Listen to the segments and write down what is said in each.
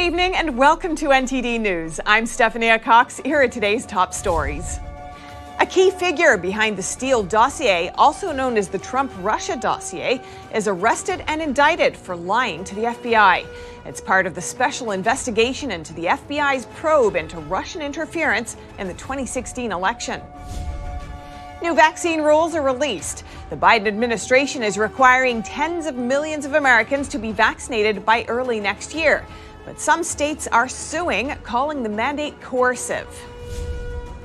evening and welcome to NTD News. I'm Stephanie Cox. Here are today's top stories. A key figure behind the Steele Dossier, also known as the Trump-Russia Dossier, is arrested and indicted for lying to the FBI. It's part of the special investigation into the FBI's probe into Russian interference in the 2016 election. New vaccine rules are released. The Biden administration is requiring tens of millions of Americans to be vaccinated by early next year. But some states are suing, calling the mandate coercive.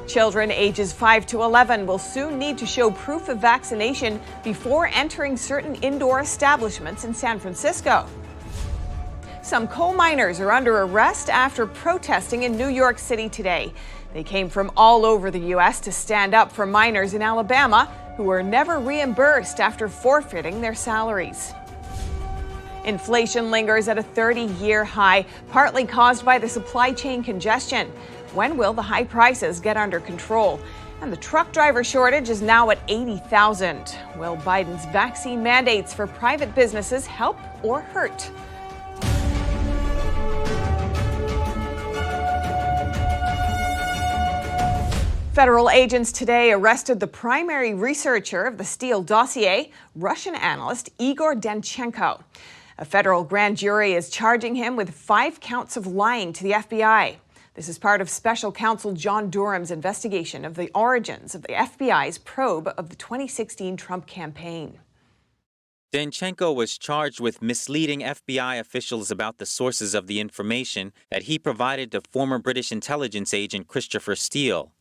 Children ages 5 to 11 will soon need to show proof of vaccination before entering certain indoor establishments in San Francisco. Some coal miners are under arrest after protesting in New York City today. They came from all over the U.S. to stand up for miners in Alabama who were never reimbursed after forfeiting their salaries. Inflation lingers at a 30-year high, partly caused by the supply chain congestion. When will the high prices get under control? And the truck driver shortage is now at 80,000. Will Biden's vaccine mandates for private businesses help or hurt? Federal agents today arrested the primary researcher of the Steele Dossier, Russian analyst Igor Danchenko. A federal grand jury is charging him with 5 counts of lying to the FBI. This is part of special counsel John Durham's investigation of the origins of the FBI's probe of the 2016 Trump campaign. Danchenko was charged with misleading FBI officials about the sources of the information that he provided to former British intelligence agent Christopher Steele.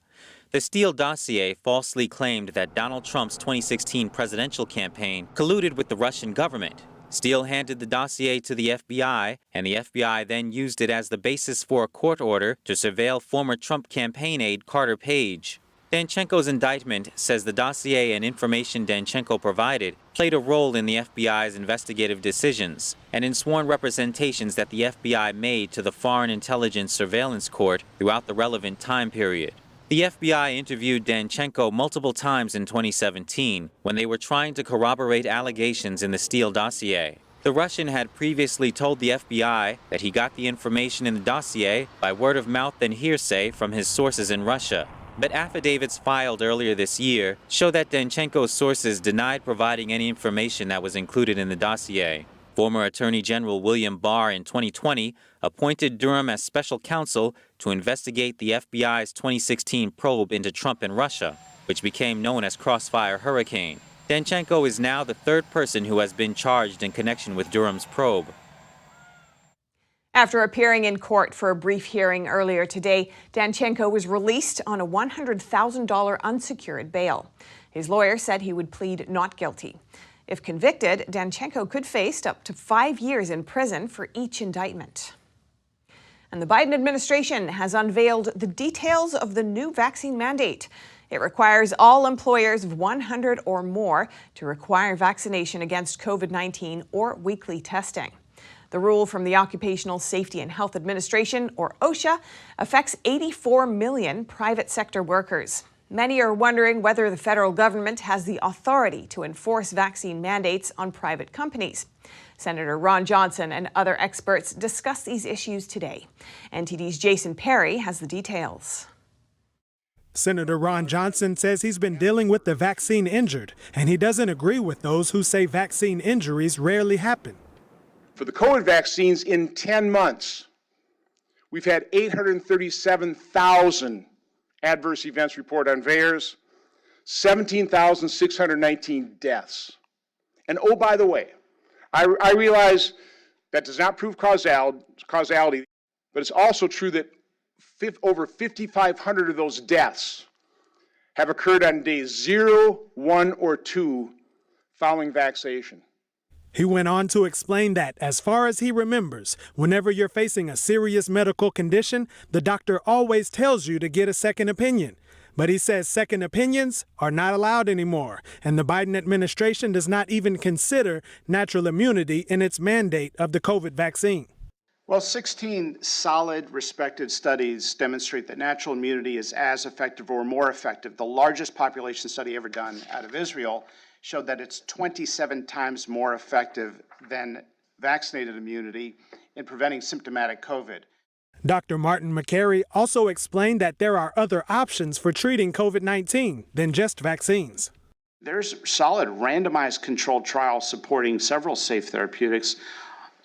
The Steele Dossier falsely claimed that Donald Trump's 2016 presidential campaign colluded with the Russian government. Steele handed the dossier to the FBI, and the FBI then used it as the basis for a court order to surveil former Trump campaign aide Carter Page. Danchenko's indictment says the dossier and information Danchenko provided played a role in the FBI's investigative decisions and in sworn representations that the FBI made to the Foreign Intelligence Surveillance Court throughout the relevant time period. The FBI interviewed Danchenko multiple times in 2017 when they were trying to corroborate allegations in the Steele dossier. The Russian had previously told the FBI that he got the information in the dossier by word of mouth and hearsay from his sources in Russia. But affidavits filed earlier this year show that Danchenko's sources denied providing any information that was included in the dossier. Former Attorney General William Barr in 2020 appointed Durham as special counsel to investigate the FBI's 2016 probe into Trump and Russia, which became known as Crossfire Hurricane. Danchenko is now the third person who has been charged in connection with Durham's probe. After appearing in court for a brief hearing earlier today, Danchenko was released on a $100,000 unsecured bail. His lawyer said he would plead not guilty. If convicted, Danchenko could face up to 5 years in prison for each indictment. And the Biden administration has unveiled the details of the new vaccine mandate. It requires all employers of 100 or more to require vaccination against COVID-19 or weekly testing. The rule from the Occupational Safety and Health Administration, or OHSA, affects 84 million private sector workers. Many are wondering whether the federal government has the authority to enforce vaccine mandates on private companies. Senator Ron Johnson and other experts discuss these issues today. NTD's Jason Perry has the details. Senator Ron Johnson says he's been dealing with the vaccine injured, and he doesn't agree with those who say vaccine injuries rarely happen. For the COVID vaccines, in 10 months, we've had 837,000 adverse events reported on VAERS, 17,619 deaths. And oh, by the way, I realize that does not prove causality, but it's also true that over 5,500 of those deaths have occurred on days 0, 1, or 2 following vaccination. He went on to explain that, as far as he remembers, whenever you're facing a serious medical condition, the doctor always tells you to get a second opinion. But he says second opinions are not allowed anymore, and the Biden administration does not even consider natural immunity in its mandate of the COVID vaccine. Well, 16 solid, respected studies demonstrate that natural immunity is as effective or more effective. The largest population study ever done out of Israel showed that it's 27 times more effective than vaccinated immunity in preventing symptomatic COVID. Dr. Martin McCary also explained that there are other options for treating COVID-19 than just vaccines. There's solid randomized controlled trials supporting several safe therapeutics,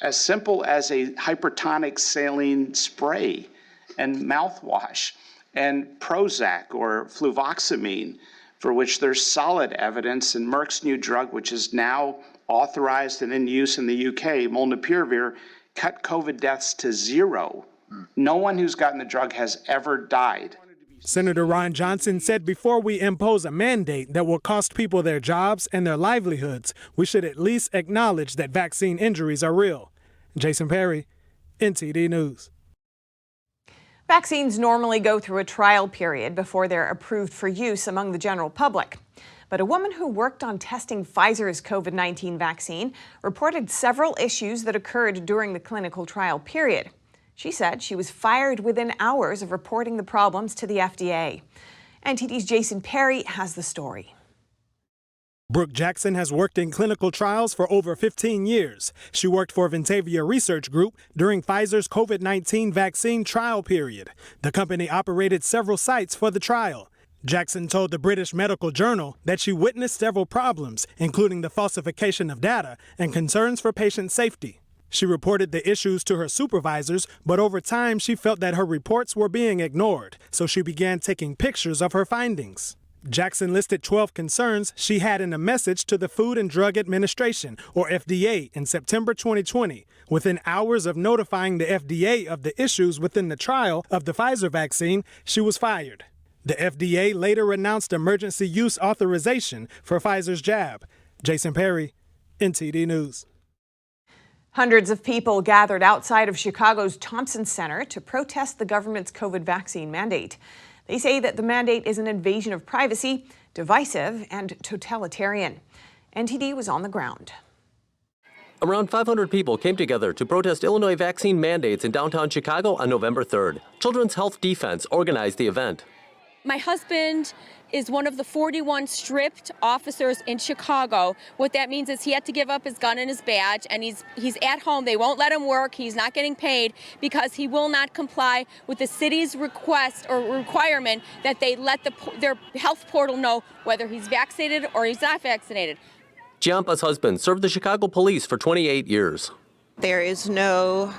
as simple as a hypertonic saline spray and mouthwash, and Prozac or fluvoxamine, for which there's solid evidence, and Merck's new drug, which is now authorized and in use in the UK, molnupiravir, cut COVID deaths to 0. No one who's gotten the drug has ever died. Senator Ron Johnson said before we impose a mandate that will cost people their jobs and their livelihoods, we should at least acknowledge that vaccine injuries are real. Jason Perry, NTD News. Vaccines normally go through a trial period before they're approved for use among the general public. But a woman who worked on testing Pfizer's COVID-19 vaccine reported several issues that occurred during the clinical trial period. She said she was fired within hours of reporting the problems to the FDA. NTD's Jason Perry has the story. Brooke Jackson has worked in clinical trials for over 15 years. She worked for Ventavia Research Group during Pfizer's COVID-19 vaccine trial period. The company operated several sites for the trial. Jackson told the British Medical Journal that she witnessed several problems, including the falsification of data and concerns for patient safety. She reported the issues to her supervisors, but over time she felt that her reports were being ignored, so she began taking pictures of her findings. Jackson listed 12 concerns she had in a message to the Food and Drug Administration, or FDA, in September 2020. Within hours of notifying the FDA of the issues within the trial of the Pfizer vaccine, she was fired. The FDA later announced emergency use authorization for Pfizer's jab. Jason Perry, NTD News. Hundreds of people gathered outside of Chicago's Thompson Center to protest the government's COVID vaccine mandate. They say that the mandate is an invasion of privacy, divisive, and totalitarian. NTD was on the ground. Around 500 people came together to protest Illinois vaccine mandates in downtown Chicago on November 3rd. Children's Health Defense organized the event. My husband is one of the 41 stripped officers in Chicago. What that means is he had to give up his gun and his badge, and he's at home. They won't let him work. He's not getting paid because he will not comply with the city's request or requirement that they let their health portal know whether he's vaccinated or he's not vaccinated. Giampa's husband served the Chicago police for 28 years. There is no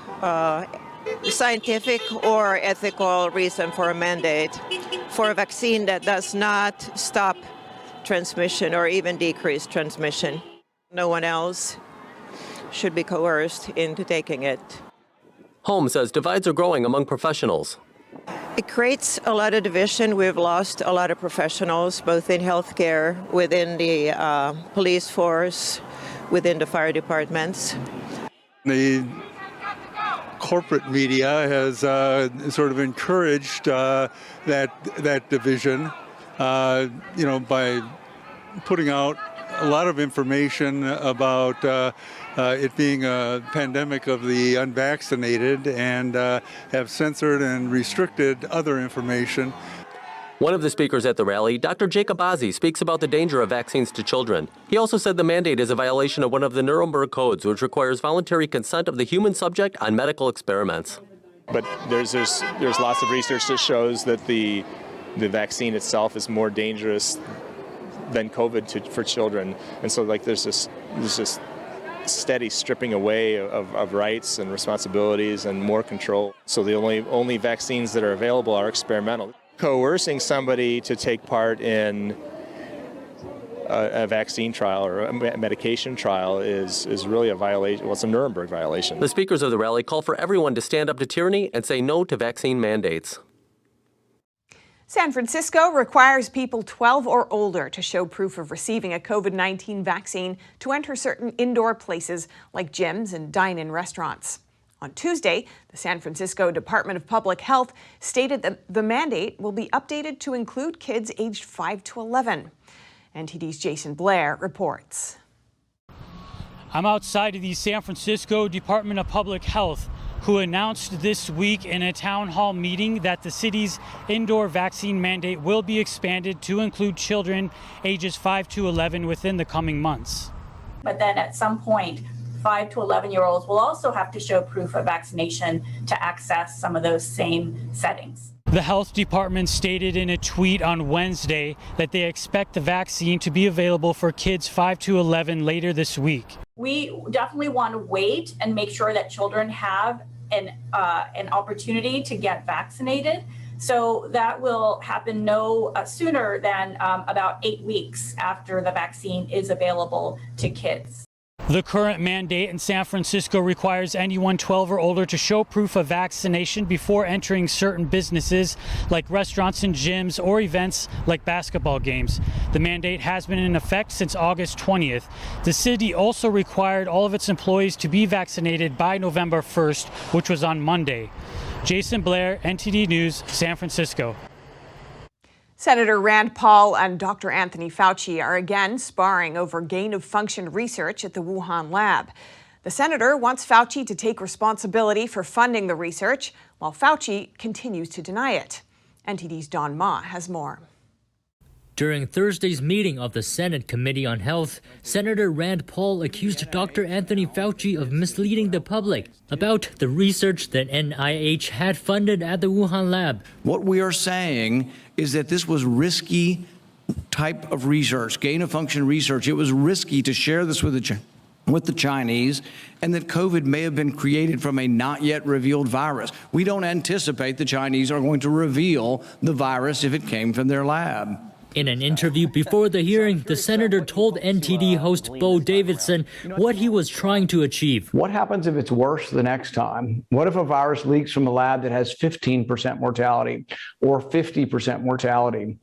scientific or ethical reason for a mandate for a vaccine that does not stop transmission or even decrease transmission. No one else should be coerced into taking it. Holmes says divides are growing among professionals. It creates a lot of division. We've lost a lot of professionals, both in healthcare, within the police force, within the fire departments. The corporate media has sort of encouraged that division, by putting out a lot of information about it being a pandemic of the unvaccinated, and have censored and restricted other information. One of the speakers at the rally, Dr. Jacob Ozzie, speaks about the danger of vaccines to children. He also said the mandate is a violation of one of the Nuremberg codes, which requires voluntary consent of the human subject on medical experiments. But there's lots of research that shows that the vaccine itself is more dangerous than COVID for children, and so there's this steady stripping away of rights and responsibilities and more control. So the only vaccines that are available are experimental. Coercing somebody to take part in a vaccine trial or a medication trial is really a violation. Well, it's a Nuremberg violation. The speakers of the rally call for everyone to stand up to tyranny and say no to vaccine mandates. San Francisco requires people 12 or older to show proof of receiving a COVID-19 vaccine to enter certain indoor places like gyms and dine-in restaurants. On Tuesday, the San Francisco Department of Public Health stated that the mandate will be updated to include kids aged 5 to 11. NTD's Jason Blair reports. I'm outside of the San Francisco Department of Public Health, who announced this week in a town hall meeting that the city's indoor vaccine mandate will be expanded to include children ages 5 to 11 within the coming months. But then at some point, 5 to 11-year-olds will also have to show proof of vaccination to access some of those same settings. The health department stated in a tweet on Wednesday that they expect the vaccine to be available for kids 5 to 11 later this week. We definitely want to wait and make sure that children have an opportunity to get vaccinated. So that will happen no sooner than about 8 weeks after the vaccine is available to kids. The current mandate in San Francisco requires anyone 12 or older to show proof of vaccination before entering certain businesses like restaurants and gyms or events like basketball games. The mandate has been in effect since August 20th. The city also required all of its employees to be vaccinated by November 1st, which was on Monday. Jason Blair, NTD News, San Francisco. Senator Rand Paul and Dr. Anthony Fauci are again sparring over gain-of-function research at the Wuhan lab. The senator wants Fauci to take responsibility for funding the research, while Fauci continues to deny it. NTD's Don Ma has more. During Thursday's meeting of the Senate Committee on Health, Senator Rand Paul accused Dr. Anthony Fauci of misleading the public about the research that NIH had funded at the Wuhan lab. What we are saying is that this was risky type of research, gain-of-function research. It was risky to share this with the Chinese, and that COVID may have been created from a not yet revealed virus. We don't anticipate the Chinese are going to reveal the virus if it came from their lab. In an interview before the hearing, the senator told NTD host Bo Davidson what he was trying to achieve. What happens if it's worse the next time? What if a virus leaks from a lab that has 15% mortality or 50% mortality?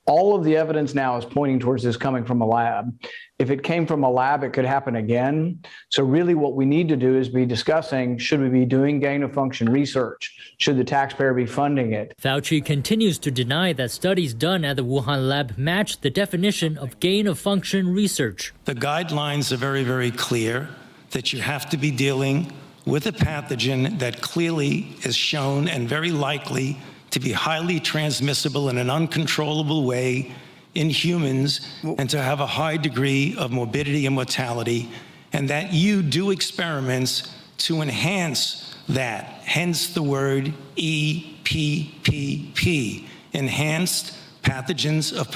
All of the evidence now is pointing towards this coming from a lab. If it came from a lab, it could happen again. So really what we need to do is be discussing, should we be doing gain-of-function research? Should the taxpayer be funding it? Fauci continues to deny that studies done at the Wuhan lab match the definition of gain-of-function research. The guidelines are very, very clear that you have to be dealing with a pathogen that clearly is shown and very likely to be highly transmissible in an uncontrollable way in humans and to have a high degree of morbidity and mortality, and that you do experiments to enhance that, hence the word EPPP, enhanced pathogens of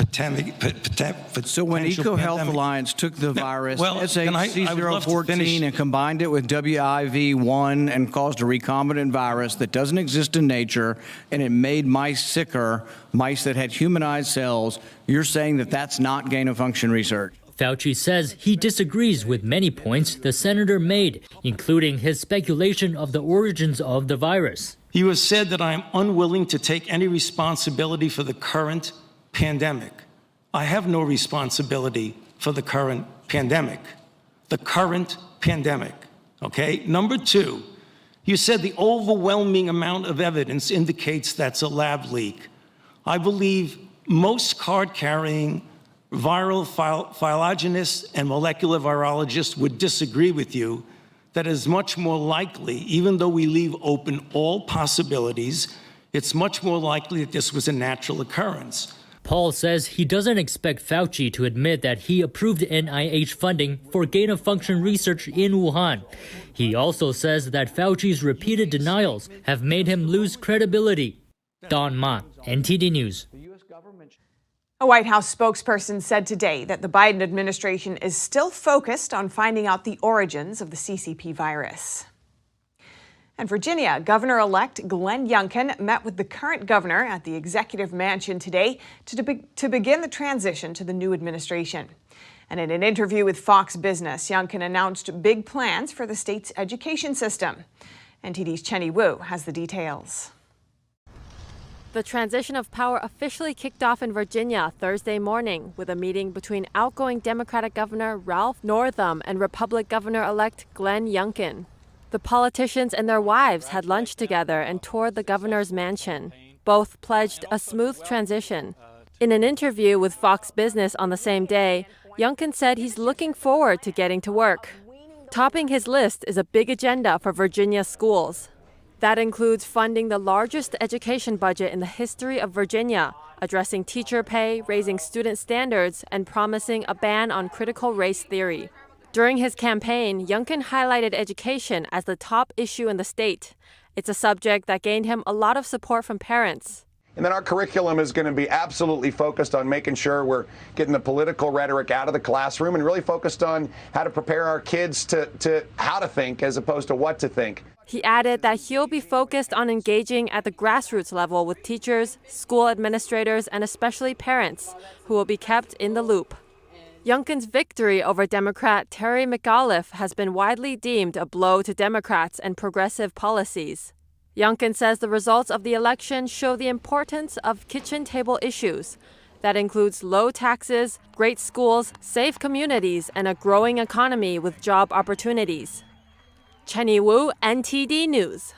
So when EcoHealth Alliance took the virus, SHC014, and combined it with WIV1 and caused a recombinant virus that doesn't exist in nature, and it made mice sicker, mice that had humanized cells, you're saying that that's not gain-of-function research? Fauci says he disagrees with many points the senator made, including his speculation of the origins of the virus. You have said that I am unwilling to take any responsibility for the current pandemic. I have no responsibility for the current pandemic. The current pandemic, okay? Number two, you said the overwhelming amount of evidence indicates that's a lab leak. I believe most card-carrying viral phylogenists and molecular virologists would disagree with you that is much more likely, even though we leave open all possibilities, it's much more likely that this was a natural occurrence. Paul says he doesn't expect Fauci to admit that he approved NIH funding for gain-of-function research in Wuhan. He also says that Fauci's repeated denials have made him lose credibility. Don Ma, NTD News. A White House spokesperson said today that the Biden administration is still focused on finding out the origins of the CCP virus. And Virginia Governor-elect Glenn Youngkin met with the current governor at the executive mansion today to begin the transition to the new administration. And in an interview with Fox Business, Youngkin announced big plans for the state's education system. NTD's Chenny Wu has the details. The transition of power officially kicked off in Virginia Thursday morning with a meeting between outgoing Democratic Governor Ralph Northam and Republican Governor-elect Glenn Youngkin. The politicians and their wives had lunch together and toured the governor's mansion. Both pledged a smooth transition. In an interview with Fox Business on the same day, Youngkin said he's looking forward to getting to work. Topping his list is a big agenda for Virginia schools. That includes funding the largest education budget in the history of Virginia, addressing teacher pay, raising student standards, and promising a ban on critical race theory. During his campaign, Youngkin highlighted education as the top issue in the state. It's a subject that gained him a lot of support from parents. And then our curriculum is going to be absolutely focused on making sure we're getting the political rhetoric out of the classroom and really focused on how to prepare our kids to how to think as opposed to what to think. He added that he'll be focused on engaging at the grassroots level with teachers, school administrators, and especially parents, who will be kept in the loop. Youngkin's victory over Democrat Terry McAuliffe has been widely deemed a blow to Democrats and progressive policies. Youngkin says the results of the election show the importance of kitchen table issues. That includes low taxes, great schools, safe communities, and a growing economy with job opportunities. Chenny Wu, NTD News.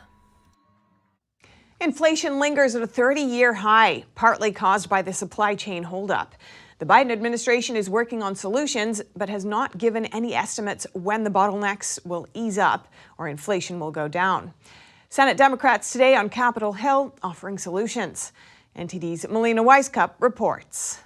Inflation lingers at a 30-year high, partly caused by the supply chain holdup. The Biden administration is working on solutions, but has not given any estimates when the bottlenecks will ease up or inflation will go down. Senate Democrats today on Capitol Hill offering solutions. NTD's Melina Weiskup reports.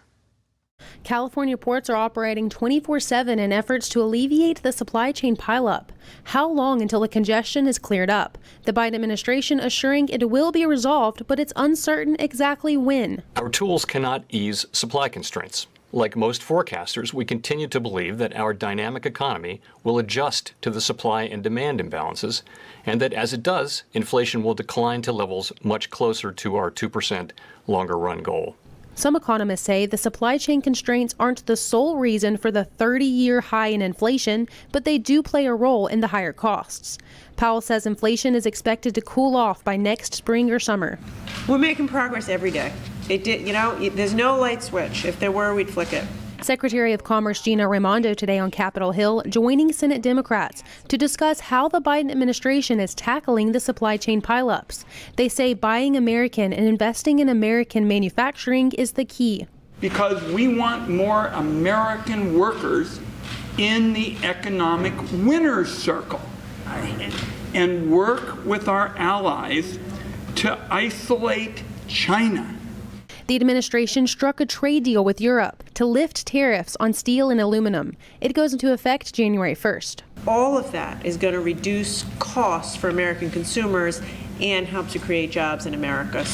California ports are operating 24/7 in efforts to alleviate the supply chain pileup. How long until the congestion is cleared up? The Biden administration assuring it will be resolved, but it's uncertain exactly when. Our tools cannot ease supply constraints. Like most forecasters, we continue to believe that our dynamic economy will adjust to the supply and demand imbalances, and that as it does, inflation will decline to levels much closer to our 2% longer-run goal. Some economists say the supply chain constraints aren't the sole reason for the 30-year high in inflation, but they do play a role in the higher costs. Powell says inflation is expected to cool off by next spring or summer. We're making progress every day. There's no light switch. If there were, we'd flick it. Secretary of Commerce Gina Raimondo today on Capitol Hill joining Senate Democrats to discuss how the Biden administration is tackling the supply chain pileups. They say buying American and investing in American manufacturing is the key. Because we want more American workers in the economic winner's circle and work with our allies to isolate China. The administration struck a trade deal with Europe to lift tariffs on steel and aluminum. It goes into effect January 1st. All of that is going to reduce costs for American consumers and help to create jobs in America.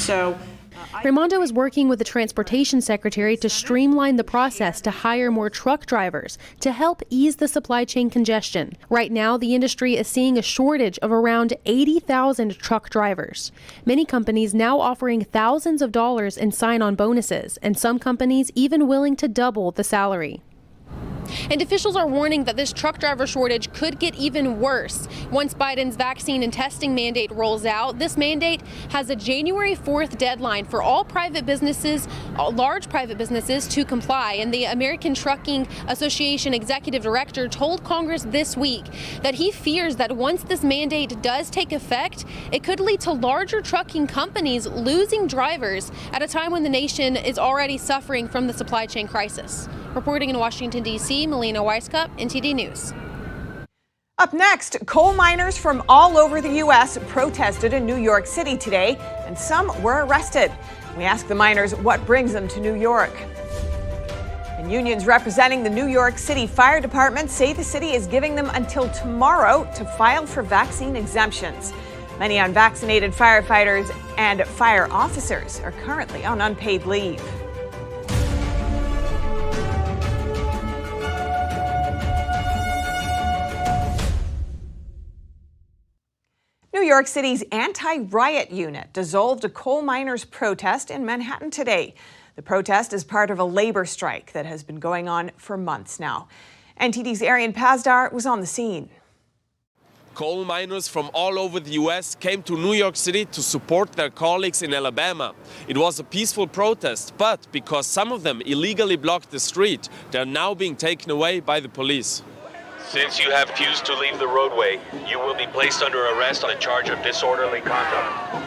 Raimondo is working with the Transportation Secretary to streamline the process to hire more truck drivers to help ease the supply chain congestion. Right now, the industry is seeing a shortage of around 80,000 truck drivers. Many companies now offering thousands of dollars in sign-on bonuses, and some companies even willing to double the salary. And officials are warning that this truck driver shortage could get even worse once Biden's vaccine and testing mandate rolls out. This mandate has a January 4th deadline for all private businesses, large private businesses, to comply. And the American Trucking Association executive director told Congress this week that he fears that once this mandate does take effect, it could lead to larger trucking companies losing drivers at a time when the nation is already suffering from the supply chain crisis. Reporting in Washington, D.C., Melina Weiskup, NTD News. Up next, coal miners from all over the U.S. protested in New York City today, and some were arrested. We asked the miners what brings them to New York. And unions representing the New York City Fire Department say the city is giving them until tomorrow to file for vaccine exemptions. Many unvaccinated firefighters and fire officers are currently on unpaid leave. New York City's anti-riot unit dissolved a coal miners' protest in Manhattan today. The protest is part of a labor strike that has been going on for months now. NTD's Arian Pazdar was on the scene. Coal miners from all over the U.S. came to New York City to support their colleagues in Alabama. It was a peaceful protest, but because some of them illegally blocked the street, they're now being taken away by the police. Since you have refused to leave the roadway, you will be placed under arrest on a charge of disorderly conduct.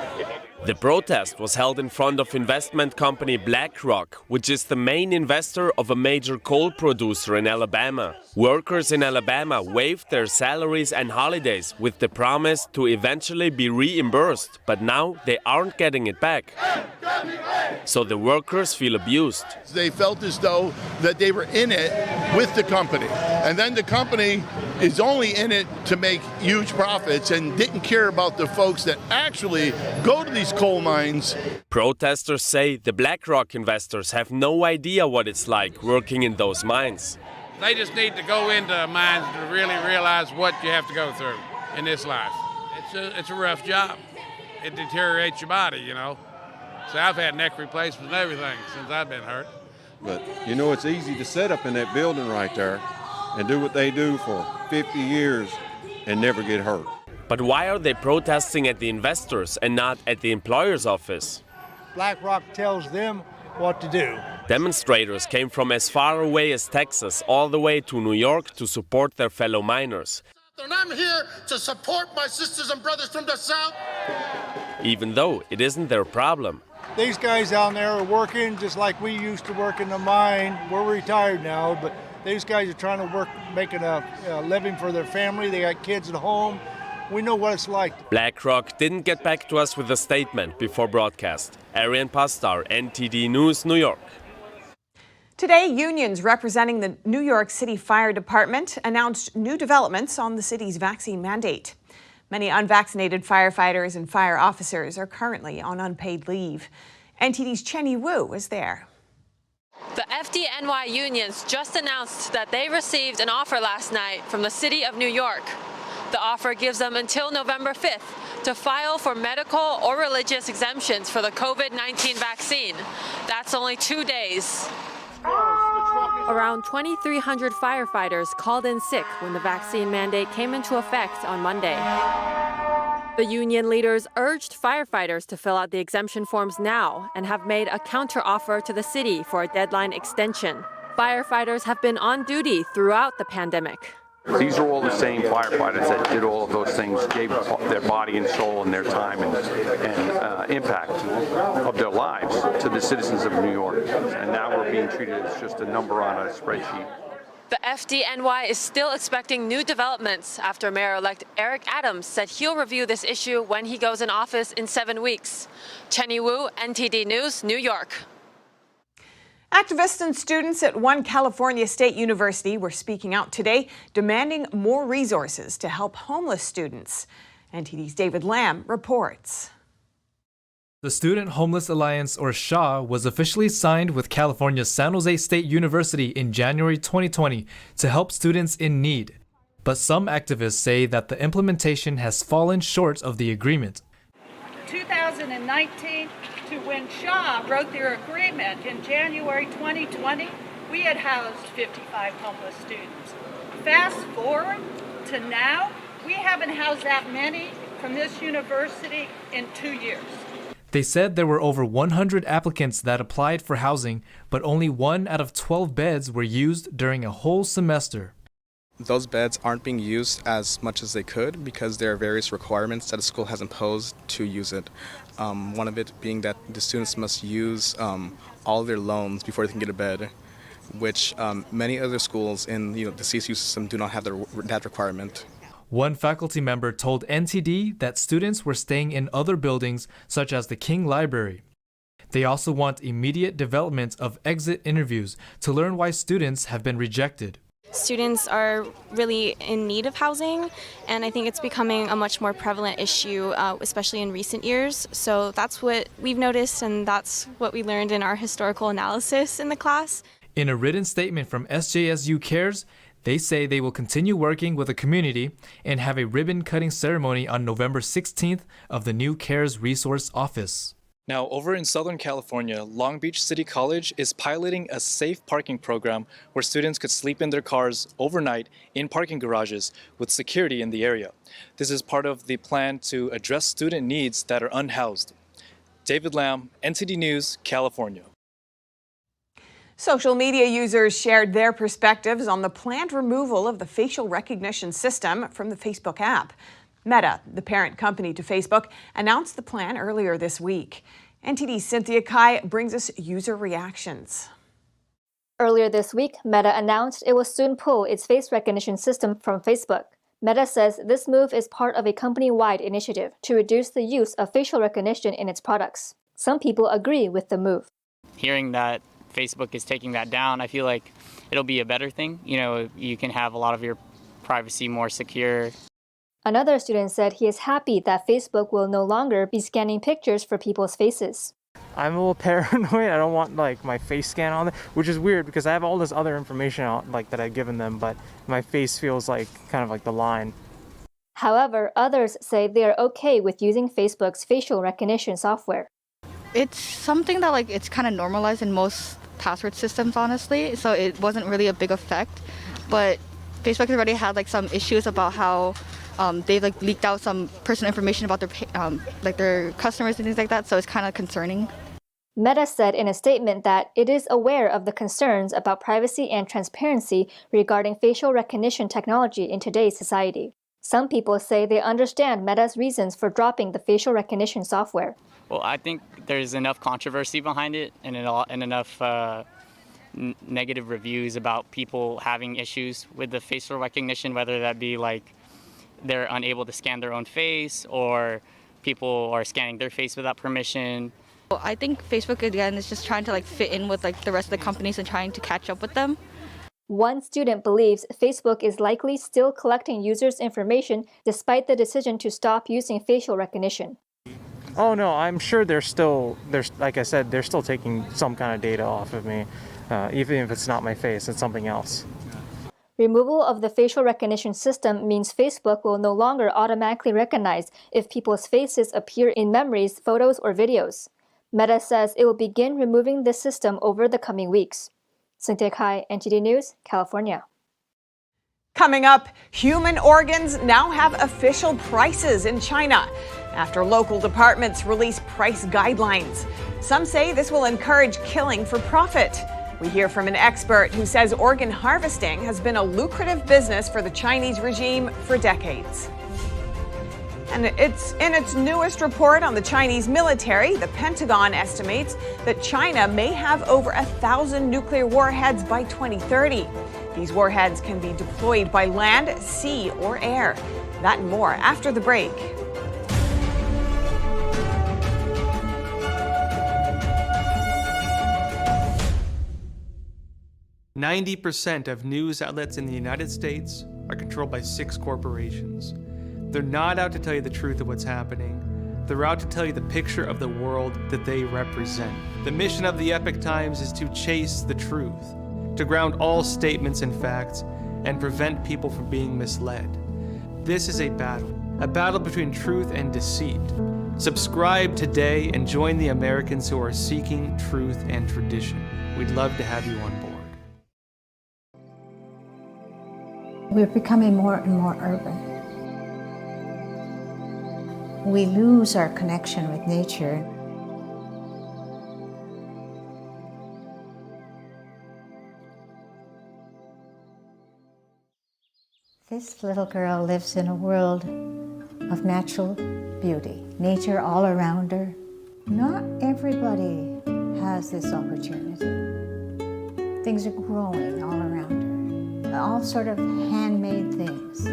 The protest was held in front of investment company BlackRock, which is the main investor of a major coal producer in Alabama. Workers in Alabama waived their salaries and holidays with the promise to eventually be reimbursed, but now they aren't getting it back. So the workers feel abused. They felt as though that they were in it with the company, and then the company is only in it to make huge profits and didn't care about the folks that actually go to these coal mines. Protesters say the BlackRock investors have no idea what it's like working in those mines. They just need to go into mines to really realize what you have to go through in this life. It's a rough job. It deteriorates your body, you know. So I've had neck replacements and everything since I've been hurt. But, you know, it's easy to sit up in that building right there and do what they do for 50 years and never get hurt. But why are they protesting at the investors and not at the employer's office? BlackRock tells them what to do. Demonstrators came from as far away as Texas all the way to New York to support their fellow miners. And I'm here to support my sisters and brothers from the South. Even though it isn't their problem. These guys down there are working just like we used to work in the mine. We're retired now, but these guys are trying to work, making a living for their family. They got kids at home. We know what it's like. BlackRock didn't get back to us with a statement before broadcast. Arian Pastar, NTD News, New York. Today, unions representing the New York City Fire Department announced new developments on the city's vaccine mandate. Many unvaccinated firefighters and fire officers are currently on unpaid leave. NTD's Shen Yun is there. The FDNY unions just announced that they received an offer last night from the City of New York. The offer gives them until November 5th to file for medical or religious exemptions for the COVID-19 vaccine. That's only 2 days. Around 2,300 firefighters called in sick when the vaccine mandate came into effect on Monday. The union leaders urged firefighters to fill out the exemption forms now and have made a counteroffer to the city for a deadline extension. Firefighters have been on duty throughout the pandemic. These are all the same firefighters that did all of those things, gave their body and soul and their time and impact of their lives to the citizens of New York. And now we're being treated as just a number on a spreadsheet. The FDNY is still expecting new developments after Mayor-elect Eric Adams said he'll review this issue when he goes in office in 7 weeks. Shen Yun, NTD News, New York. Activists and students at one California State University were speaking out today, demanding more resources to help homeless students. NTD's David Lamb reports. The Student Homeless Alliance, or SHA, was officially signed with California's San Jose State University in January 2020 to help students in need. But some activists say that the implementation has fallen short of the agreement. 2019, to when SHA wrote their agreement in January 2020, we had housed 55 homeless students. Fast forward to now, we haven't housed that many from this university in 2 years. They said there were over 100 applicants that applied for housing, but only 1 out of 12 beds were used during a whole semester. Those beds aren't being used as much as they could because there are various requirements that the school has imposed to use it. One of it being that the students must use all their loans before they can get a bed, which many other schools in the CSU system do not have that requirement. One faculty member told NTD that students were staying in other buildings, such as the King Library. They also want immediate development of exit interviews to learn why students have been rejected. Students are really in need of housing, and I think it's becoming a much more prevalent issue, especially in recent years. So that's what we've noticed, and that's what we learned in our historical analysis in the class. In a written statement from SJSU Cares, they say they will continue working with the community and have a ribbon-cutting ceremony on November 16th of the new CARES Resource Office. Now, over in Southern California, Long Beach City College is piloting a safe parking program where students could sleep in their cars overnight in parking garages with security in the area. This is part of the plan to address student needs that are unhoused. David Lamb, NTD News, California. Social media users shared their perspectives on the planned removal of the facial recognition system from the Facebook app. Meta, the parent company to Facebook, announced the plan earlier this week. NTD's Cynthia Kai brings us user reactions. Earlier this week, Meta announced it will soon pull its face recognition system from Facebook. Meta says this move is part of a company-wide initiative to reduce the use of facial recognition in its products. Some people agree with the move. Hearing that Facebook is taking that down, I feel like it'll be a better thing. You know, you can have a lot of your privacy more secure. Another student said he is happy that Facebook will no longer be scanning pictures for people's faces. I'm a little paranoid. I don't want like my face scan on there, which is weird because I have all this other information on, like that I've given them, but my face feels like kind of like the line. However, others say they are okay with using Facebook's facial recognition software. It's something that like it's kind of normalized in most password systems, honestly, so it wasn't really a big effect. But Facebook has already had like some issues about how they've like leaked out some personal information about their like their customers and things like that, so it's kind of concerning. Meta said in a statement that it is aware of the concerns about privacy and transparency regarding facial recognition technology in today's society. Some people say they understand Meta's reasons for dropping the facial recognition software. Well, I think there's enough controversy behind it and enough negative reviews about people having issues with the facial recognition, whether that be like they're unable to scan their own face or people are scanning their face without permission. Well, I think Facebook again is just trying to like fit in with like the rest of the companies and trying to catch up with them. One student believes Facebook is likely still collecting users' information despite the decision to stop using facial recognition. Oh no, I'm sure like I said, they're still taking some kind of data off of me, even if it's not my face, it's something else. Removal of the facial recognition system means Facebook will no longer automatically recognize if people's faces appear in memories, photos, or videos. Meta says it will begin removing this system over the coming weeks. Cynthia Kai, NTD News, California. Coming up, human organs now have official prices in China after local departments release price guidelines. Some say this will encourage killing for profit. We hear from an expert who says organ harvesting has been a lucrative business for the Chinese regime for decades. And in its newest report on the Chinese military, the Pentagon estimates that China may have over 1,000 nuclear warheads by 2030. These warheads can be deployed by land, sea, or air. That and more after the break. %90 of news outlets in the United States are controlled by 6 corporations. They're not out to tell you the truth of what's happening. They're out to tell you the picture of the world that they represent. The mission of the Epoch Times is to chase the truth, to ground all statements in facts, and prevent people from being misled. This is a battle between truth and deceit. Subscribe today and join the Americans who are seeking truth and tradition. We'd love to have you on board. We're becoming more and more urban. We lose our connection with nature. This little girl lives in a world of natural beauty, nature all around her. Not everybody has this opportunity. Things are growing all around her, all sort of handmade things.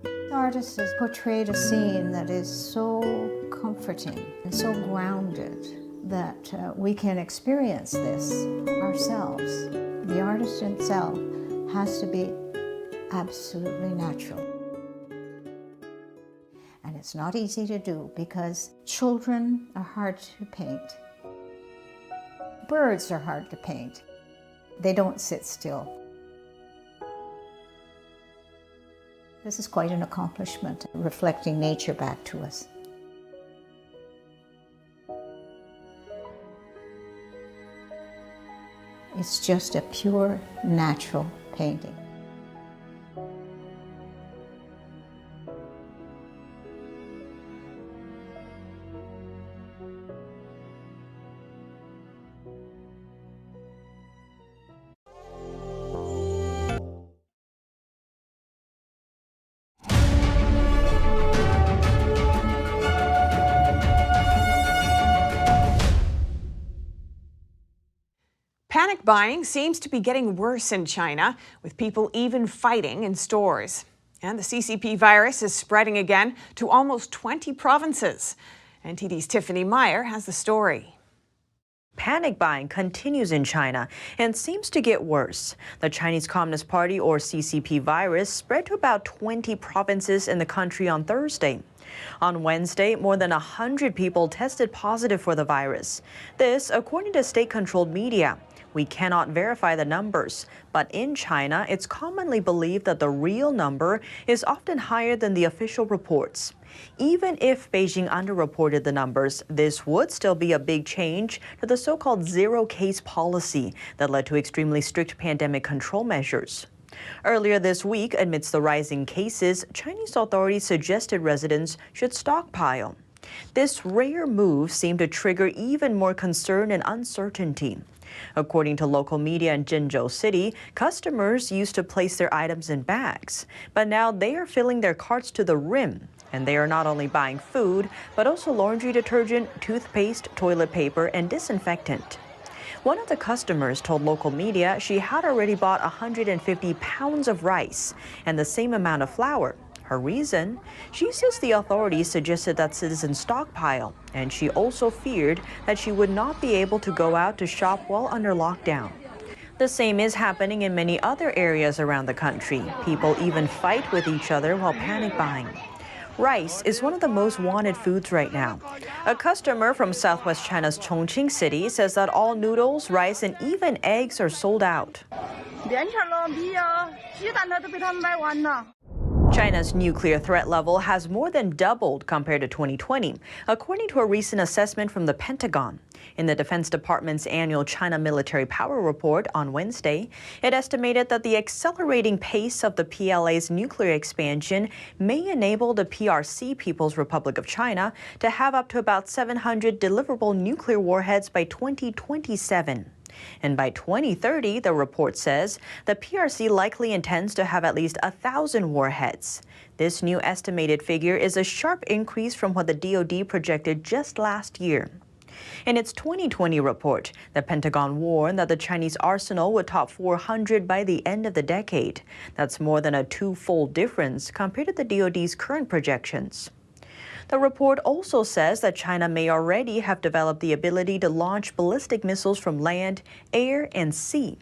The artist has portrayed a scene that is so comforting and so grounded that we can experience this ourselves. The artist himself has to be absolutely natural. And it's not easy to do because children are hard to paint. Birds are hard to paint. They don't sit still. This is quite an accomplishment, reflecting nature back to us. It's just a pure, natural painting. Panic buying seems to be getting worse in China, with people even fighting in stores. And the CCP virus is spreading again to almost 20 provinces. NTD's Tiffany Meyer has the story. Panic buying continues in China and seems to get worse. The Chinese Communist Party, or CCP virus, spread to about 20 provinces in the country on Thursday. On Wednesday, more than 100 people tested positive for the virus. This, according to state-controlled media. We cannot verify the numbers, but in China, it's commonly believed that the real number is often higher than the official reports. Even if Beijing underreported the numbers, this would still be a big change to the so-called zero-case policy that led to extremely strict pandemic control measures. Earlier this week, amidst the rising cases, Chinese authorities suggested residents should stockpile. This rare move seemed to trigger even more concern and uncertainty. According to local media in Zhengzhou City, customers used to place their items in bags, but now they are filling their carts to the rim. And they are not only buying food, but also laundry detergent, toothpaste, toilet paper, and disinfectant. One of the customers told local media she had already bought 150 pounds of rice and the same amount of flour. Her reason? She says the authorities suggested that citizens stockpile, and she also feared that she would not be able to go out to shop while under lockdown. The same is happening in many other areas around the country. People even fight with each other while panic buying. Rice is one of the most wanted foods right now. A customer from southwest China's Chongqing city says that all noodles, rice, and even eggs are sold out. China's nuclear threat level has more than doubled compared to 2020, according to a recent assessment from the Pentagon. In the Defense Department's annual China Military Power Report on Wednesday, it estimated that the accelerating pace of the PLA's nuclear expansion may enable the PRC, People's Republic of China, to have up to about 700 deliverable nuclear warheads by 2027. And by 2030, the report says, the PRC likely intends to have at least 1,000 warheads. This new estimated figure is a sharp increase from what the DoD projected just last year. In its 2020 report, the Pentagon warned that the Chinese arsenal would top 400 by the end of the decade. That's more than a twofold difference compared to the DoD's current projections. The report also says that China may already have developed the ability to launch ballistic missiles from land, air, and sea,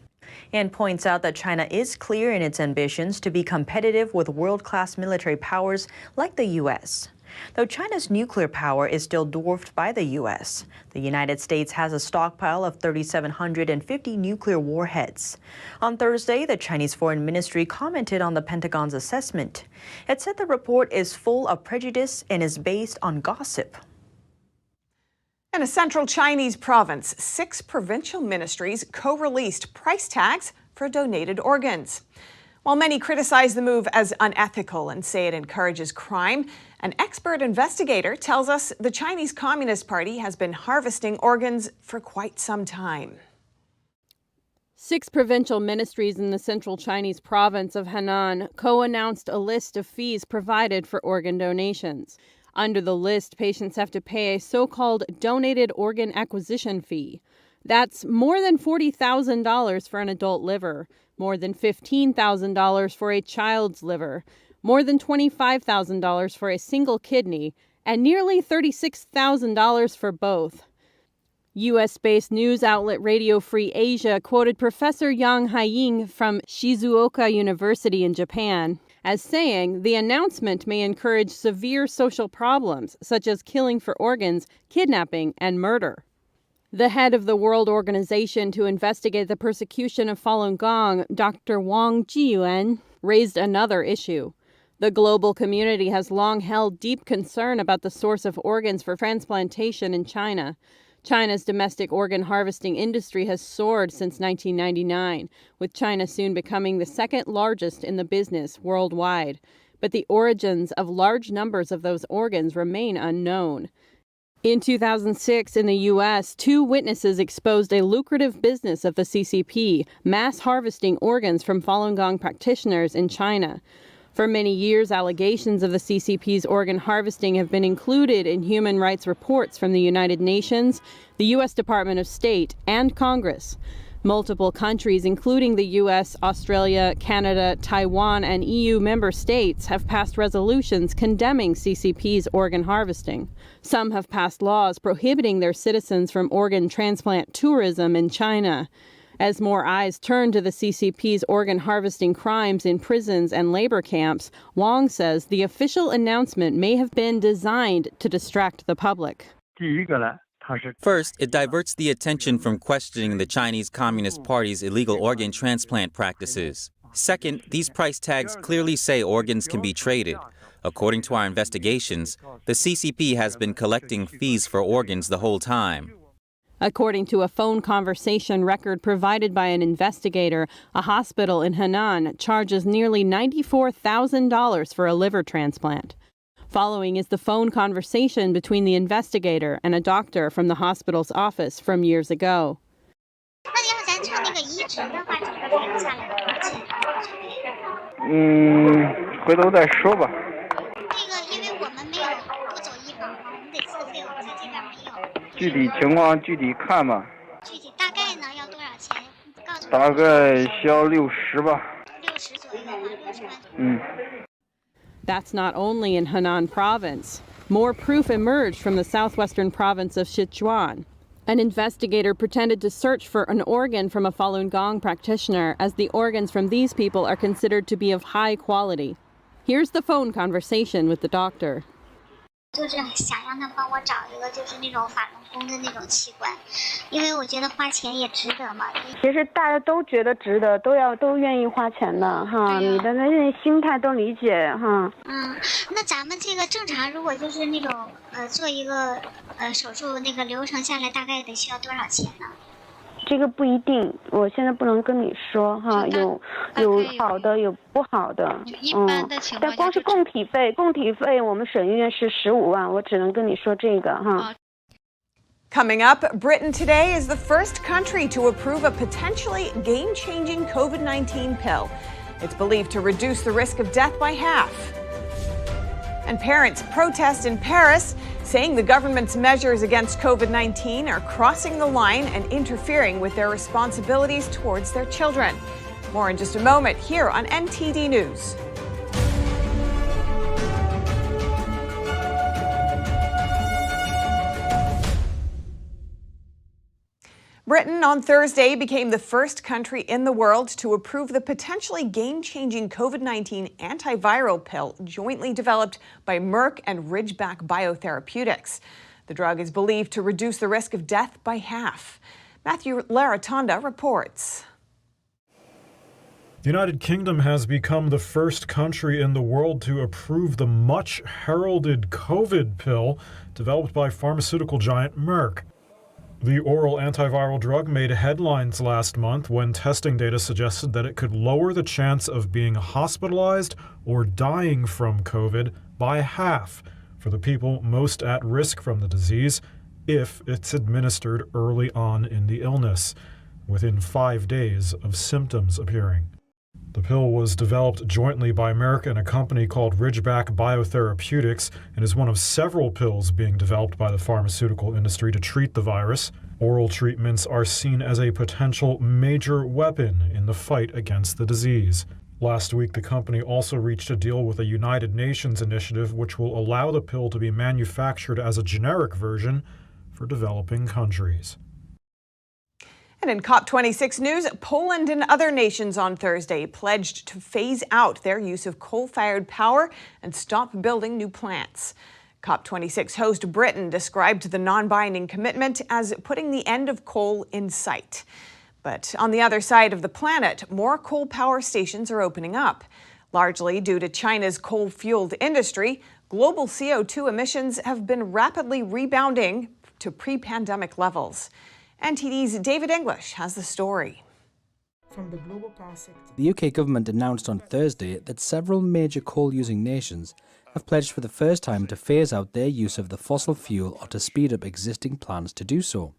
and points out that China is clear in its ambitions to be competitive with world-class military powers like the U.S. Though China's nuclear power is still dwarfed by the U.S., the United States has a stockpile of 3,750 nuclear warheads. On Thursday, the Chinese Foreign Ministry commented on the Pentagon's assessment. It said the report is full of prejudice and is based on gossip. In a central Chinese province, 6 provincial ministries co-released price tags for donated organs. While many criticize the move as unethical and say it encourages crime, an expert investigator tells us the Chinese Communist Party has been harvesting organs for quite some time. 6 provincial ministries in the central Chinese province of Henan co-announced a list of fees provided for organ donations. Under the list, patients have to pay a so-called donated organ acquisition fee. That's more than $40,000 for an adult liver, more than $15,000 for a child's liver, more than $25,000 for a single kidney, and nearly $36,000 for both. U.S.-based news outlet Radio Free Asia quoted Professor Yang Haiying from Shizuoka University in Japan as saying the announcement may encourage severe social problems such as killing for organs, kidnapping, and murder. The head of the World Organization to investigate the persecution of Falun Gong, Dr. Wang Jiyuan, raised another issue. The global community has long held deep concern about the source of organs for transplantation in China. China's domestic organ harvesting industry has soared since 1999, with China soon becoming the second largest in the business worldwide. But the origins of large numbers of those organs remain unknown. In 2006, in the U.S., 2 witnesses exposed a lucrative business of the CCP, mass harvesting organs from Falun Gong practitioners in China. For many years, allegations of the CCP's organ harvesting have been included in human rights reports from the United Nations, the U.S. Department of State, and Congress. Multiple countries, including the U.S., Australia, Canada, Taiwan, and EU member states, have passed resolutions condemning CCP's organ harvesting. Some have passed laws prohibiting their citizens from organ transplant tourism in China. As more eyes turn to the CCP's organ harvesting crimes in prisons and labor camps, Wang says the official announcement may have been designed to distract the public. First, it diverts the attention from questioning the Chinese Communist Party's illegal organ transplant practices. Second, these price tags clearly say organs can be traded. According to our investigations, the CCP has been collecting fees for organs the whole time. According to a phone conversation record provided by an investigator, a hospital in Henan charges nearly $94,000 for a liver transplant. Following is the phone conversation between the investigator and a doctor from the hospital's office from years ago. That's not only in Henan province. More proof emerged from the southwestern province of Sichuan. An investigator pretended to search for an organ from a Falun Gong practitioner, as the organs from these people are considered to be of high quality. Here's the phone conversation with the doctor. 就是想让他帮我找一个就是那种法轮功的那种器官，因为我觉得花钱也值得嘛。其实大家都觉得值得，都愿意花钱的哈，你的那些心态都理解哈。那咱们这个正常，如果就是那种做一个手术那个流程下来，大概得需要多少钱呢？这个不一定，我现在不能跟你说哈，有好的，有不好的，但光是供体费，我们省医院是15万，我只能跟你说这个哈。Coming up, Britain today is the first country to approve a potentially game-changing COVID-19 pill. It's believed to reduce the risk of death by half. And parents protest in Paris, saying the government's measures against COVID-19 are crossing the line and interfering with their responsibilities towards their children. More in just a moment here on NTD News. Britain on Thursday became the first country in the world to approve the potentially game-changing COVID-19 antiviral pill jointly developed by Merck and Ridgeback Biotherapeutics. The drug is believed to reduce the risk of death by half. Matthew Laratonda reports. The United Kingdom has become the first country in the world to approve the much-heralded COVID pill developed by pharmaceutical giant Merck. The oral antiviral drug made headlines last month when testing data suggested that it could lower the chance of being hospitalized or dying from COVID by half for the people most at risk from the disease if it's administered early on in the illness, within 5 days of symptoms appearing. The pill was developed jointly by Merck and a company called Ridgeback Biotherapeutics and is one of several pills being developed by the pharmaceutical industry to treat the virus. Oral treatments are seen as a potential major weapon in the fight against the disease. Last week, the company also reached a deal with a United Nations initiative which will allow the pill to be manufactured as a generic version for developing countries. And in COP26 news, Poland and other nations on Thursday pledged to phase out their use of coal-fired power and stop building new plants. COP26 host Britain described the non-binding commitment as putting the end of coal in sight. But on the other side of the planet, more coal power stations are opening up. Largely due to China's coal-fueled industry, global CO2 emissions have been rapidly rebounding to pre-pandemic levels. NTD's David English has the story. From the global power sector. The UK government announced on Thursday that several major coal-using nations have pledged for the first time to phase out their use of the fossil fuel or to speed up existing plans to do so.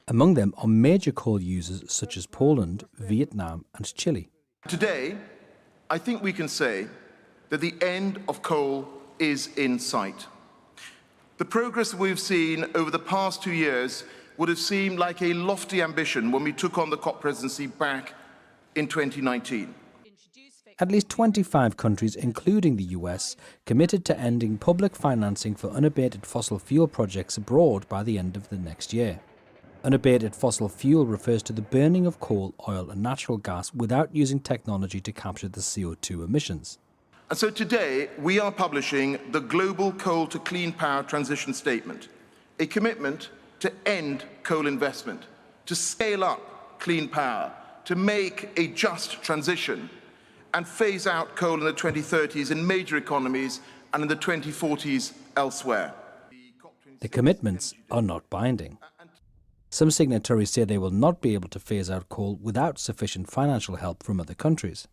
Among them are major coal users such as Poland, Vietnam and Chile. Today, I think we can say that the end of coal is in sight. The progress we've seen over the past 2 years would have seemed like a lofty ambition when we took on the COP presidency back in 2019. At least 25 countries, including the US, committed to ending public financing for unabated fossil fuel projects abroad by the end of the next year. Unabated fossil fuel refers to the burning of coal, oil and natural gas without using technology to capture the CO2 emissions. And so today, we are publishing the Global Coal to Clean Power Transition Statement, a commitment to end coal investment, to scale up clean power, to make a just transition, and phase out coal in the 2030s in major economies and in the 2040s elsewhere. The commitments are not binding. Some signatories say they will not be able to phase out coal without sufficient financial help from other countries.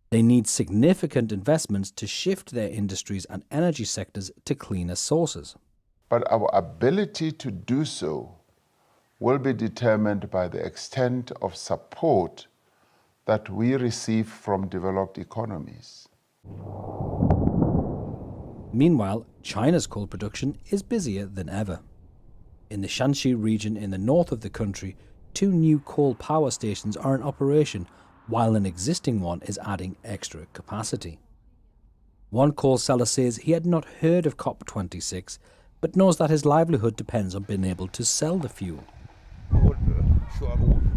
They need significant investments to shift their industries and energy sectors to cleaner sources. But our ability to do so will be determined by the extent of support that we receive from developed economies. Meanwhile, China's coal production is busier than ever. In the Shanxi region in the north of the country, 2 new coal power stations are in operation, while an existing one is adding extra capacity. One coal seller says he had not heard of COP26, but knows that his livelihood depends on being able to sell the fuel.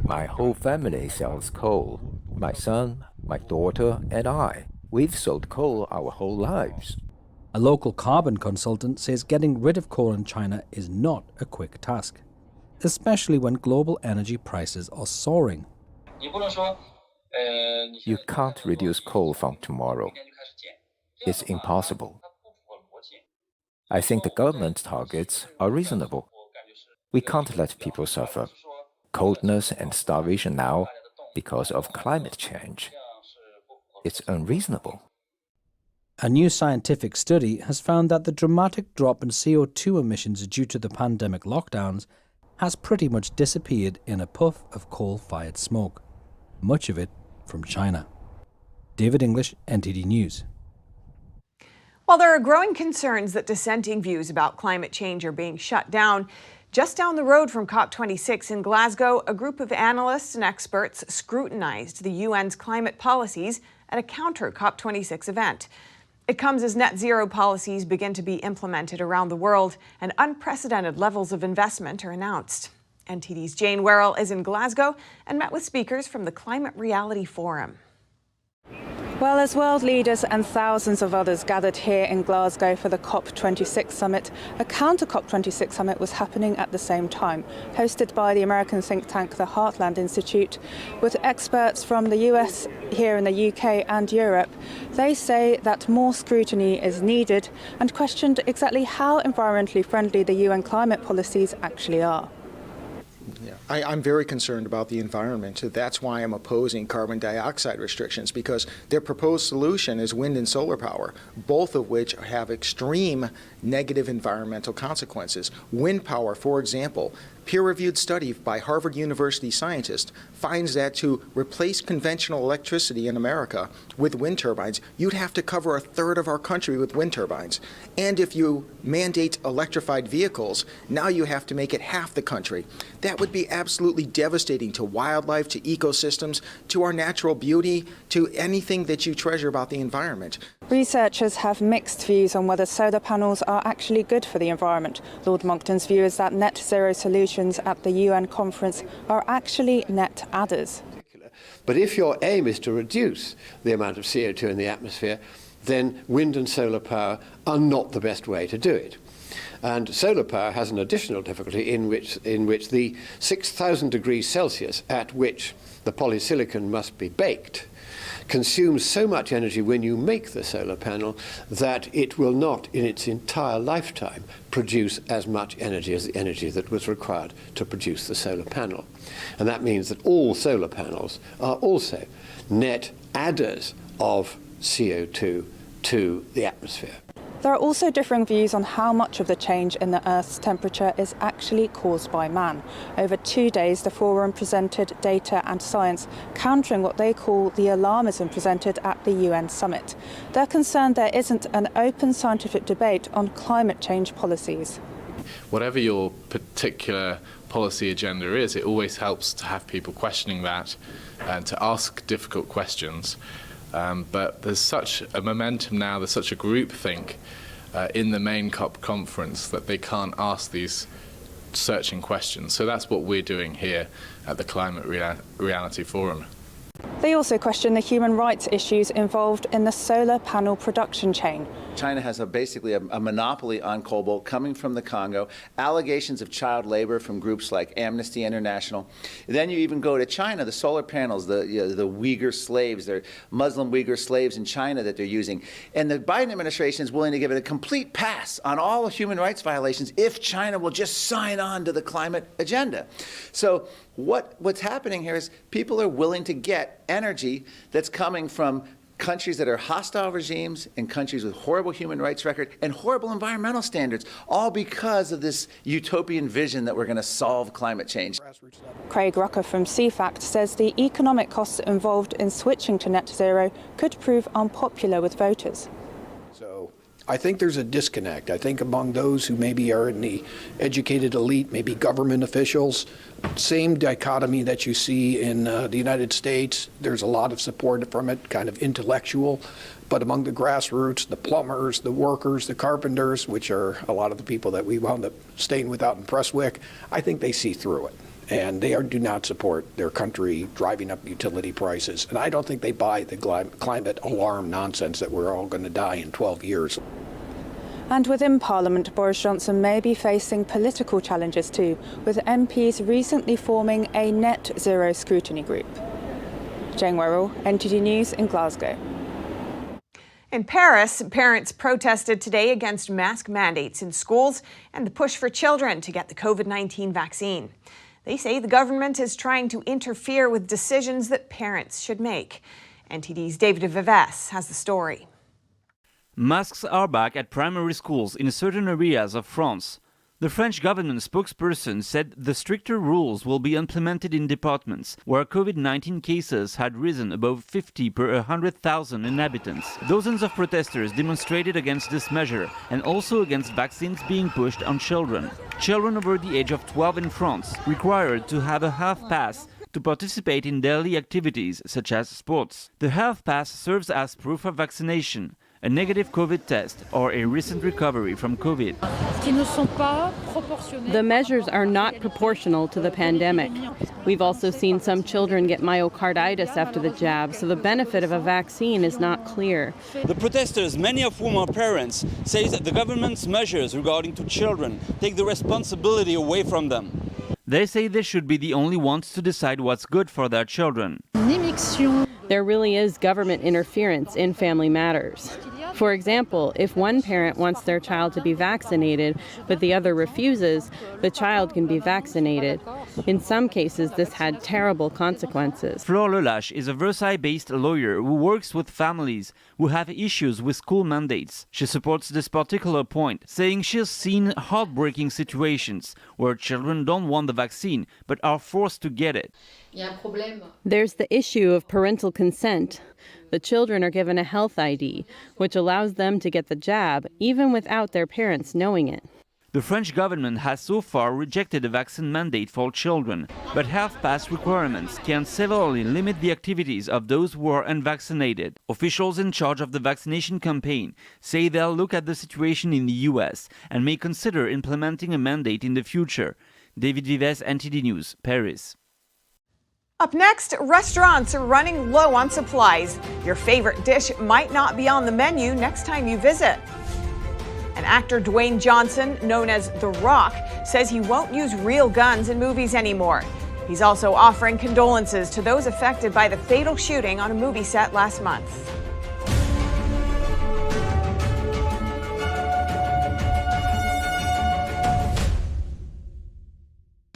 My whole family sells coal. My son, my daughter, and I. We've sold coal our whole lives. A local carbon consultant says getting rid of coal in China is not a quick task, especially when global energy prices are soaring. You can't reduce coal from tomorrow. It's impossible. I think the government's targets are reasonable. We can't let people suffer coldness and starvation now because of climate change. It's unreasonable. A new scientific study has found that the dramatic drop in CO2 emissions due to the pandemic lockdowns has pretty much disappeared in a puff of coal-fired smoke, much of it from China. David English, NTD News. While there are growing concerns that dissenting views about climate change are being shut down, just down the road from COP26 in Glasgow, a group of analysts and experts scrutinized the UN's climate policies at a counter COP26 event. It comes as net zero policies begin to be implemented around the world and unprecedented levels of investment are announced. NTD's Jane Werrell is in Glasgow and met with speakers from the Climate Reality Forum. Well, as world leaders and thousands of others gathered here in Glasgow for the COP26 summit, a counter COP26 summit was happening at the same time, hosted by the American think tank, the Heartland Institute, with experts from the US, here in the UK and Europe. They say that more scrutiny is needed and questioned exactly how environmentally friendly the UN climate policies actually are. I'm very concerned about the environment. That's why I'm opposing carbon dioxide restrictions, because their proposed solution is wind and solar power, both of which have extreme negative environmental consequences. Wind power, for example, peer-reviewed study by Harvard University scientists finds that to replace conventional electricity in America with wind turbines, you'd have to cover a third of our country with wind turbines. And if you mandate electrified vehicles, now you have to make it half the country. That would be absolutely devastating to wildlife, to ecosystems, to our natural beauty, to anything that you treasure about the environment. Researchers have mixed views on whether solar panels are actually good for the environment. Lord Monckton's view is that net zero solutions at the UN conference are actually net adders. But if your aim is to reduce the amount of CO2 in the atmosphere, then wind and solar power are not the best way to do it. And solar power has an additional difficulty in which the 6,000 degrees Celsius at which the polysilicon must be baked consumes so much energy when you make the solar panel that it will not, in its entire lifetime, produce as much energy as the energy that was required to produce the solar panel. And that means that all solar panels are also net adders of CO2 to the atmosphere. There are also differing views on how much of the change in the Earth's temperature is actually caused by man. Over 2 days, the forum presented data and science countering what they call the alarmism presented at the UN summit. They're concerned there isn't an open scientific debate on climate change policies. Whatever your particular policy agenda is. It always helps to have people questioning that and to ask difficult questions. But there's such a momentum now, there's such a groupthink in the main COP conference that they can't ask these searching questions. So that's what we're doing here at the Climate Reality Forum. They also question the human rights issues involved in the solar panel production chain. China has basically a monopoly on cobalt coming from the Congo, allegations of child labor from groups like Amnesty International. Then you even go to China, the solar panels, the Uyghur slaves, they're Muslim Uyghur slaves in China that they're using. And the Biden administration is willing to give it a complete pass on all human rights violations if China will just sign on to the climate agenda. So what's happening here is people are willing to get energy that's coming from countries that are hostile regimes and countries with horrible human rights record and horrible environmental standards, all because of this utopian vision that we're going to solve climate change. Craig Rucker from CFACT says the economic costs involved in switching to net zero could prove unpopular with voters. So I think there's a disconnect. I think among those who maybe are in the educated elite, maybe government officials, same dichotomy that you see in the United States. There's a lot of support from it, kind of intellectual, but among the grassroots, the plumbers, the workers, the carpenters, which are a lot of the people that we wound up staying without in Prestwick, I think they see through it. And they do not support their country driving up utility prices. And I don't think they buy the climate alarm nonsense that we're all going to die in 12 years. And within Parliament, Boris Johnson may be facing political challenges too, with MPs recently forming a net zero scrutiny group. Jane Werrell, NTD News in Glasgow. In Paris, parents protested today against mask mandates in schools and the push for children to get the COVID-19 vaccine. They say the government is trying to interfere with decisions that parents should make. NTD's David Vives has the story. Masks are back at primary schools in certain areas of France. The French government spokesperson said the stricter rules will be implemented in departments where COVID-19 cases had risen above 50 per 100,000 inhabitants. Dozens of protesters demonstrated against this measure and also against vaccines being pushed on children. Children over the age of 12 in France required to have a health pass to participate in daily activities such as sports. The health pass serves as proof of vaccination, a negative COVID test, or a recent recovery from COVID. The measures are not proportional to the pandemic. We've also seen some children get myocarditis after the jab, so the benefit of a vaccine is not clear. The protesters, many of whom are parents, say that the government's measures regarding to children take the responsibility away from them. They say they should be the only ones to decide what's good for their children. There really is government interference in family matters. For example, if one parent wants their child to be vaccinated, but the other refuses, the child can be vaccinated. In some cases, this had terrible consequences. Flore Lelache is a Versailles-based lawyer who works with families who have issues with school mandates. She supports this particular point, saying she's seen heartbreaking situations where children don't want the vaccine, but are forced to get it. There's the issue of parental consent. The children are given a health ID, which allows them to get the jab, even without their parents knowing it. The French government has so far rejected a vaccine mandate for children, but health pass requirements can severely limit the activities of those who are unvaccinated. Officials in charge of the vaccination campaign say they'll look at the situation in the US and may consider implementing a mandate in the future. David Vives, NTD News, Paris. Up next, restaurants are running low on supplies. Your favorite dish might not be on the menu next time you visit. And actor Dwayne Johnson, known as The Rock, says he won't use real guns in movies anymore. He's also offering condolences to those affected by the fatal shooting on a movie set last month.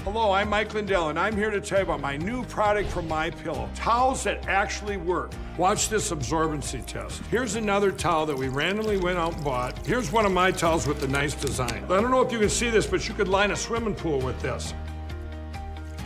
Hello, I'm Mike Lindell, and I'm here to tell you about my new product from MyPillow, towels that actually work. Watch this absorbency test. Here's another towel that we randomly went out and bought. Here's one of my towels with the nice design. I don't know if you can see this, but you could line a swimming pool with this.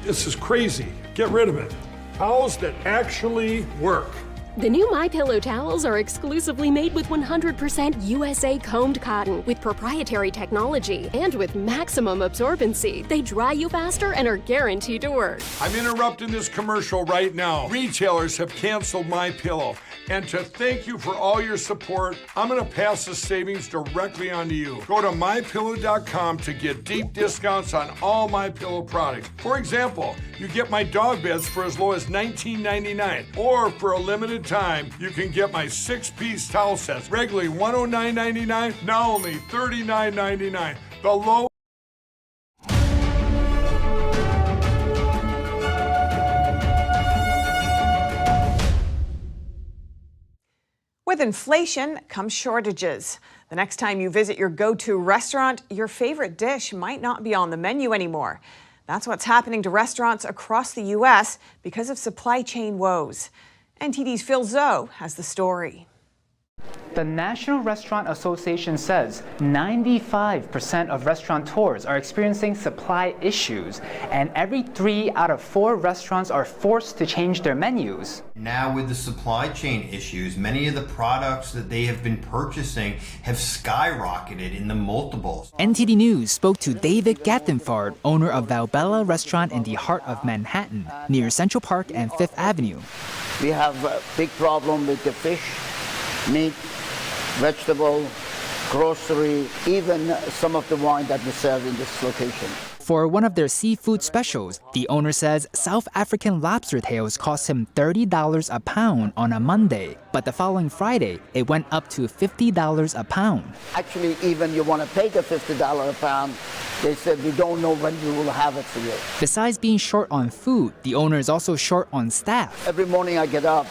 This is crazy. Get rid of it. Towels that actually work. The new MyPillow towels are exclusively made with 100% USA combed cotton with proprietary technology and with maximum absorbency. They dry you faster and are guaranteed to work. I'm interrupting this commercial right now. Retailers have canceled MyPillow. And to thank you for all your support, I'm going to pass the savings directly on to you. Go to MyPillow.com to get deep discounts on all MyPillow products. For example, you get my dog beds for as low as $19.99. Or for a limited time, you can get my 6-piece towel sets, regularly $109.99, now only $39.99. The low. With inflation comes shortages. The next time you visit your go-to restaurant, your favorite dish might not be on the menu anymore. That's what's happening to restaurants across the U.S. because of supply chain woes. NTD's Phil Zoe has the story. The National Restaurant Association says 95% of restaurateurs are experiencing supply issues, and every 3 out of 4 restaurants are forced to change their menus. Now with the supply chain issues, many of the products that they have been purchasing have skyrocketed in the multiples. NTD News spoke to David Gattenford, owner of Valbella Restaurant in the heart of Manhattan, near Central Park and Fifth Avenue. We have a big problem with the fish, meat, vegetable, grocery, even some of the wine that we serve in this location. For one of their seafood specials, the owner says South African lobster tails cost him $30 a pound on a Monday, but the following Friday, it went up to $50 a pound. Actually, even you want to pay the $50 a pound, they said we don't know when we will have it for you. Besides being short on food, the owner is also short on staff. Every morning I get up,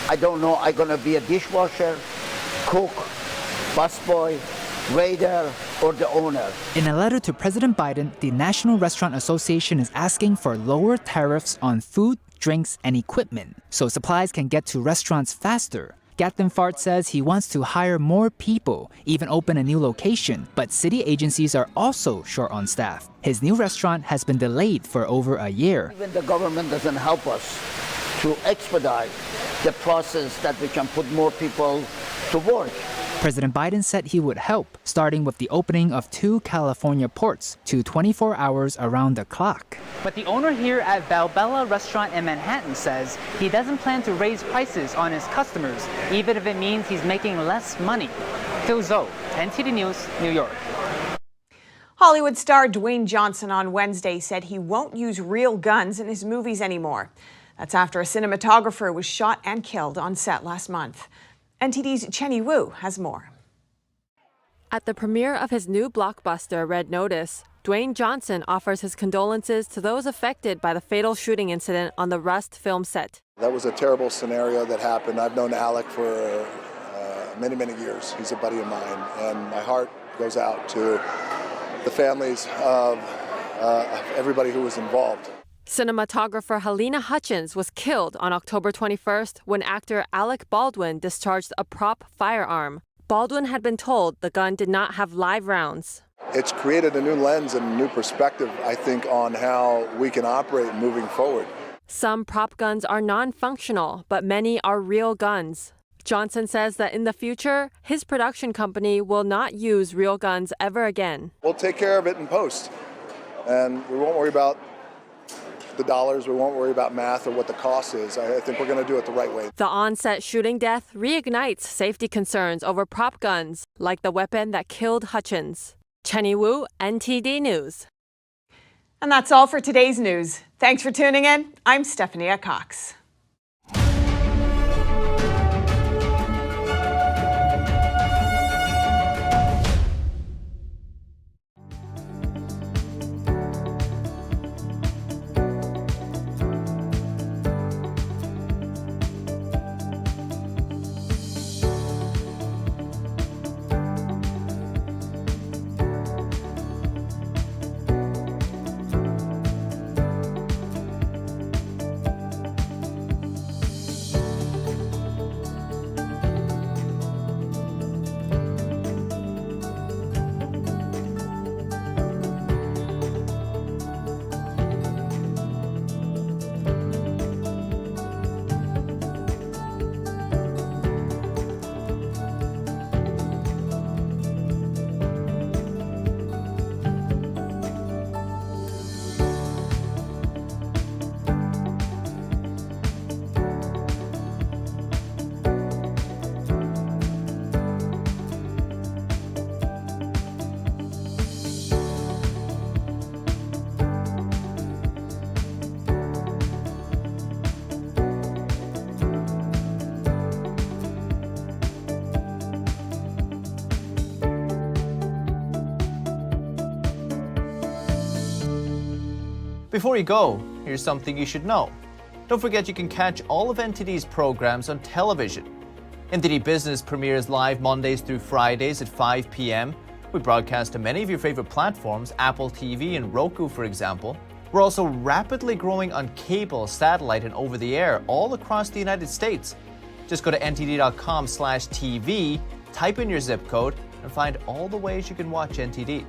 I don't know I'm going to be a dishwasher, cook, busboy, waiter, or the owner. In a letter to President Biden, the National Restaurant Association is asking for lower tariffs on food, drinks, and equipment so supplies can get to restaurants faster. Gattenfart says he wants to hire more people, even open a new location, but city agencies are also short on staff. His new restaurant has been delayed for over a year. Even the government doesn't help us to expedite the process that we can put more people to work. President Biden said he would help, starting with the opening of 2 California ports to 24 hours around the clock. But the owner here at Valbella Restaurant in Manhattan says he doesn't plan to raise prices on his customers, even if it means he's making less money. Phil Zoe, NTD News, New York. Hollywood star Dwayne Johnson on Wednesday said he won't use real guns in his movies anymore. That's after a cinematographer was shot and killed on set last month. NTD's Chen Wu has more. At the premiere of his new blockbuster, Red Notice, Dwayne Johnson offers his condolences to those affected by the fatal shooting incident on the Rust film set. That was a terrible scenario that happened. I've known Alec for many, many years. He's a buddy of mine, and my heart goes out to the families of everybody who was involved. Cinematographer Helena Hutchins was killed on October 21st when actor Alec Baldwin discharged a prop firearm. Baldwin had been told the gun did not have live rounds. It's created a new lens and a new perspective, I think, on how we can operate moving forward. Some prop guns are non-functional, but many are real guns. Johnson says that in the future, his production company will not use real guns ever again. We'll take care of it in post, and we won't worry about the dollars, we won't worry about math or what the cost is. I think we're going to do it the right way. The on-set shooting death reignites safety concerns over prop guns, like the weapon that killed Hutchins. Chen Wu, NTD News. And that's all for today's news. Thanks for tuning in. I'm Stephanie Cox. Before you go, here's something you should know. Don't forget you can catch all of NTD's programs on television. NTD Business premieres live Mondays through Fridays at 5 p.m. We broadcast to many of your favorite platforms, Apple TV and Roku, for example. We're also rapidly growing on cable, satellite, and over-the-air all across the United States. Just go to ntd.com/TV, type in your zip code, and find all the ways you can watch NTD.